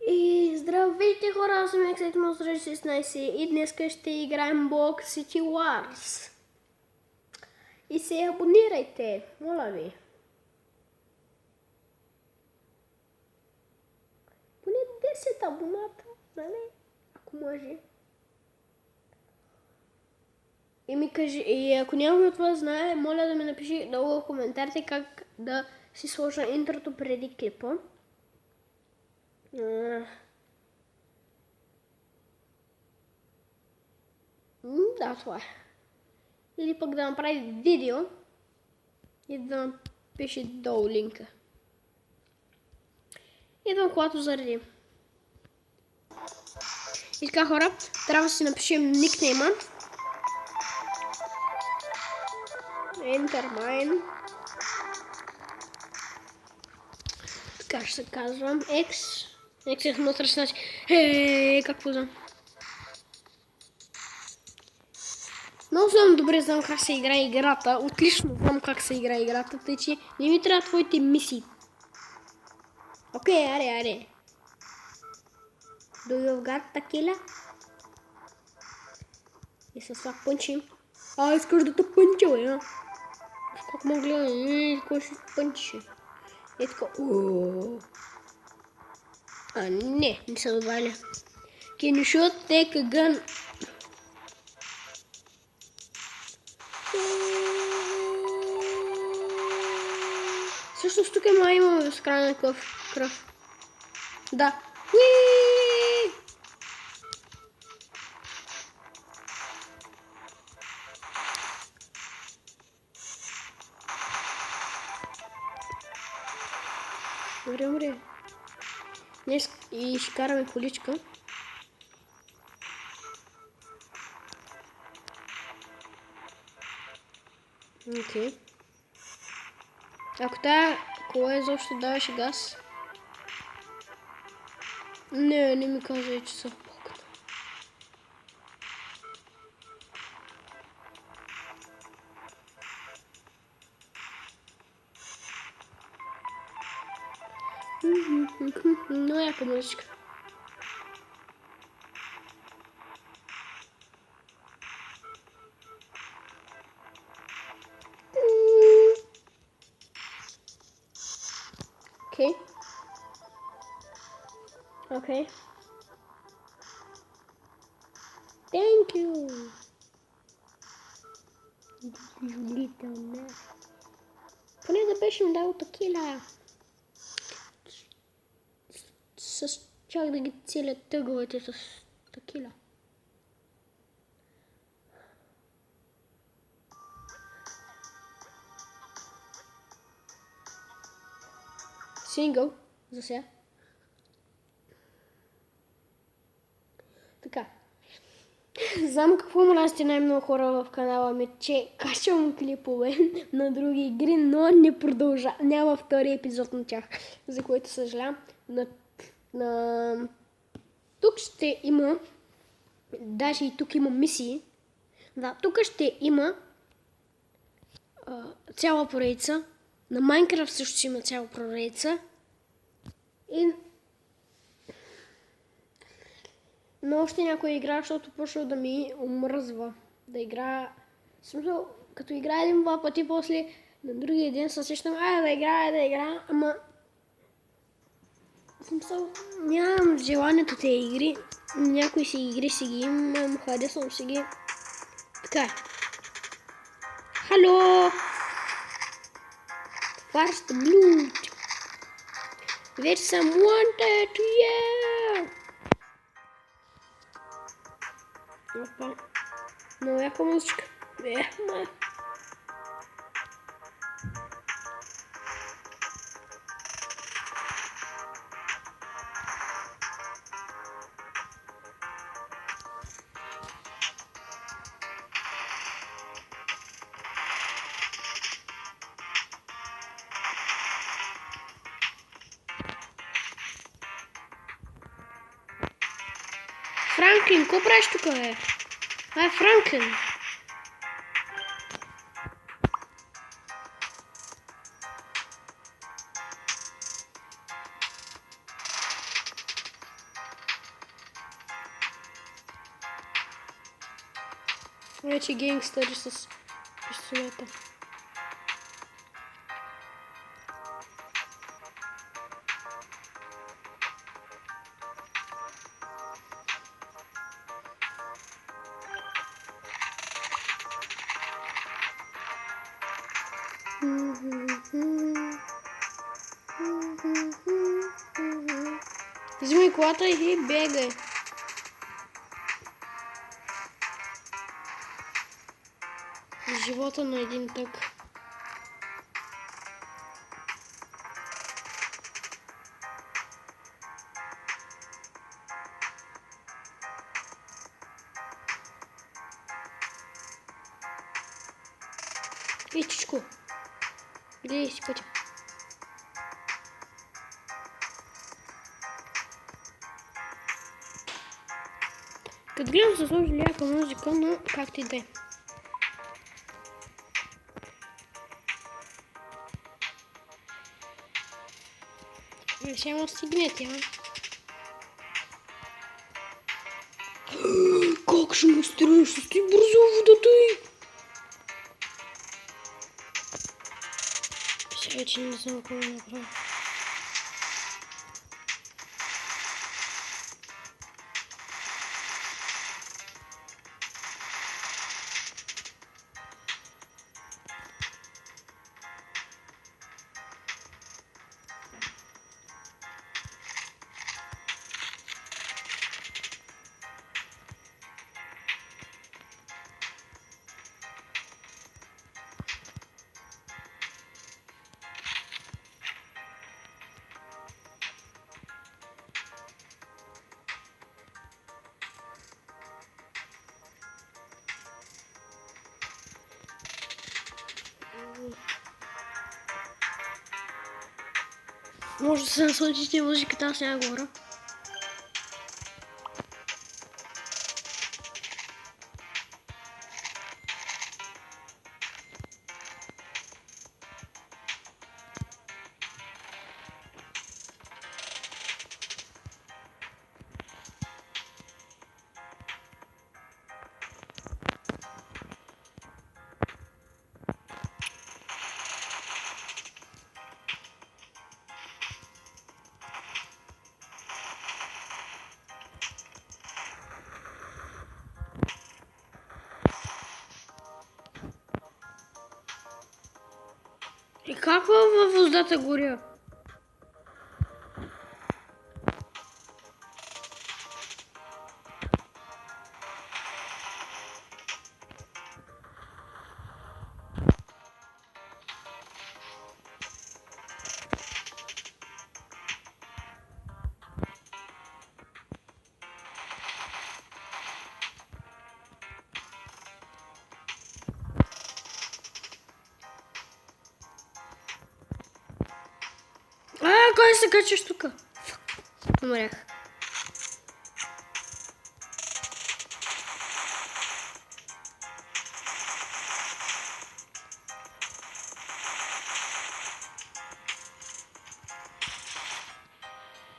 И здравейте хора, аз съм Exit Monster 16 и днес ще играем Block City Wars. И се абонирайте, моля ви. Поне 10 абоната, нали? Ако може. И ми кажи, и ако някой от вас знае, моля да ми напиши долу в коментарите как да си сложа интрото преди клипа. Да, това е. Или пък да направи видео и да напише долу линка. Идвам когато заредим. И така хора, трябва да си напишем никнейма. Enter mine. Така ще се казвам. Exit Monster 16. Какво знам. Много добре знам как се играе играта. Отлично знам как се играе играта, тъй че не ми трябва твоите мисии. Окей, аре. Do you got tequila? И с това пънчим. Искаш да те пънча, бе, как му гледа, кой ще пънчи. И така, не се добавя. Can you shoot, take a gun? Всъщност тук имаме безкрайна кръв. Да. Добре. Днес и ще караме количка. Окей. Ако тая кола изобщо даваше газ. Не ми каза, че са пълката. Но яка музичка. Okay. Thank you. Юлита, не. Поне да беше ми дал такива. Чак да ги целят тъговете с такива. Сингъл за сега. Така. Знам какво мразите най-много хора в канала ми, че качвам клипове на други игри, но не продължа. Няма втори епизод на тях, за което съжалявам. Тук ще има, даже и тук има мисии. Да, тук ще има цяла поредица. На Майнкрафт също ще има цяла поредица. И но още някой игра, защото почва да ми омръзва да играя. В смисъл, като играя един-два пъти, после на другия ден се сещам, да играя, ама в смисъл, нямам желанието тези игри. Някои си игри си ги имам, харесвам си ги. Така. Хало! First blood. Вече съм wanted, yeah! Опа. Много яка музичка. Франклин, какво правиш тук, бе? Франклин. Вече генгстъри с пистолета. Взимай колата и бегай. Живота на един тък. Ичичко. Гледай си пътя. Като гледам се сложили яка музика, но както и да е. Ще ма стигне тя. Как ще ме стреляш? Стой бързо в водата й! Сега вече не знам какво да направя. Може да се насладите музиката, аз сега говоря. И как във въздата горя? Кой се качиш тук? Умрях.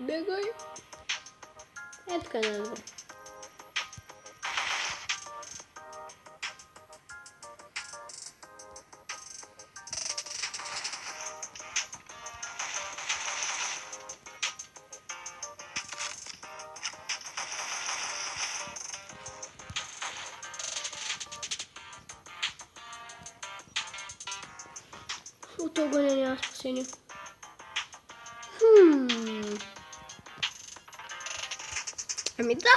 Бегай. Е, така не е добре. От огъня няма спасение. Ами да.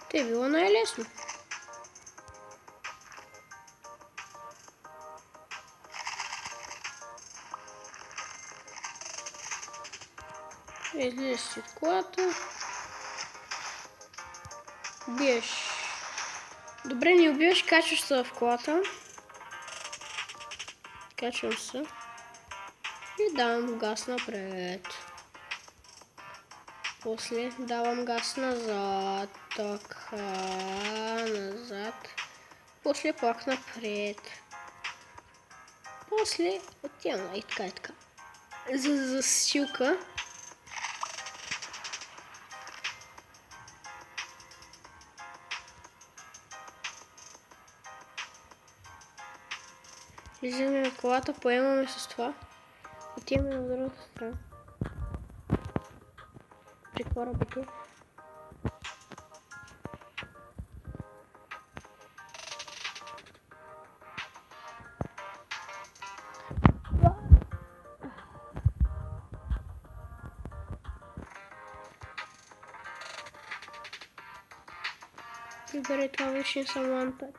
Те било най-лесно. Излизаш си от колата. Убиеш. Добре, не убиваш, качваш се в колата. Качвам се. И давам газ напред. После давам газ назад. Така, назад. После пак напред. После отивам и така и така. За засилка. Влизаме в колата, поемаме с това. Отиваме на другата страна. При корабите. Прибери това вече само one pet.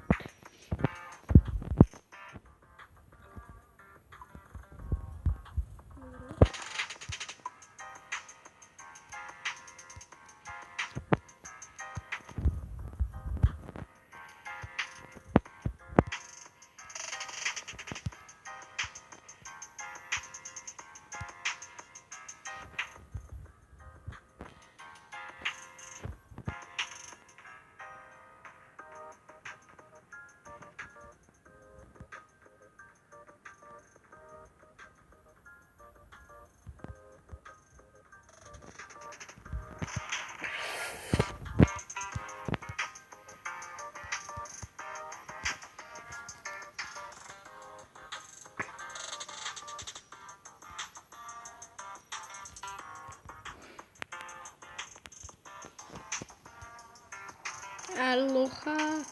Алоха.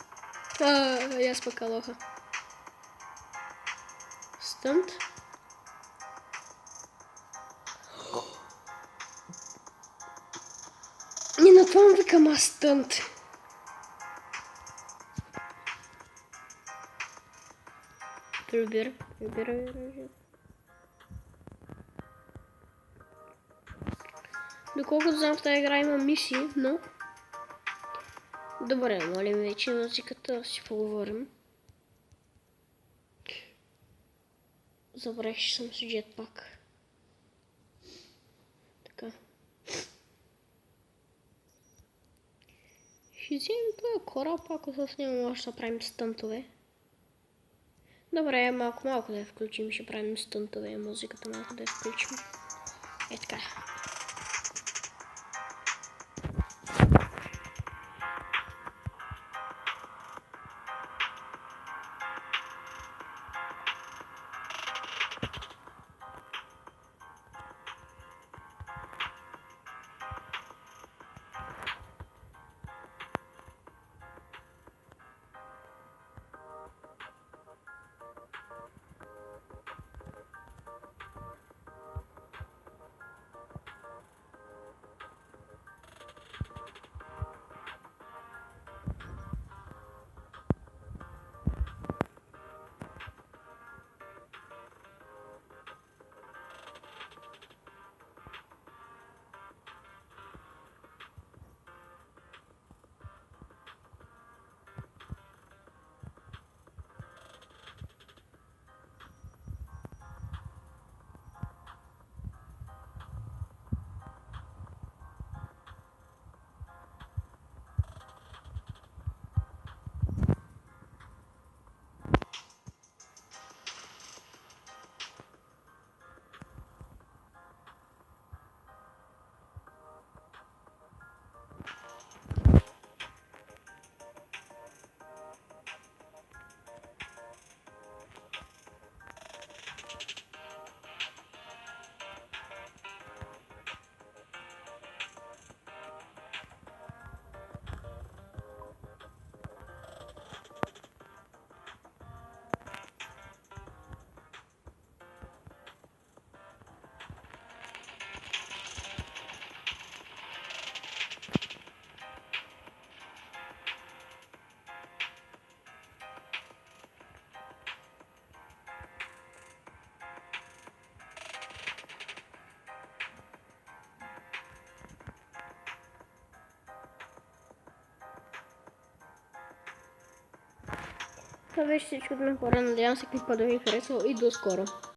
Аз пък алоха. Стънт. И на това му викам аз стънт. Прибира. Доколкото знам, в тази игра има мисии, но... Добре, молим вече музиката, си поговорим. Забравих, че съм с джетпак. Така. Ще вземем този кораб, ако с него може да правим стънтове. Добре, малко да я включим, ще правим стънтове, музиката малко да я включим. Е така. Това беше всичко от мен хора. Надявам се клипа да ви е харесал и до скоро.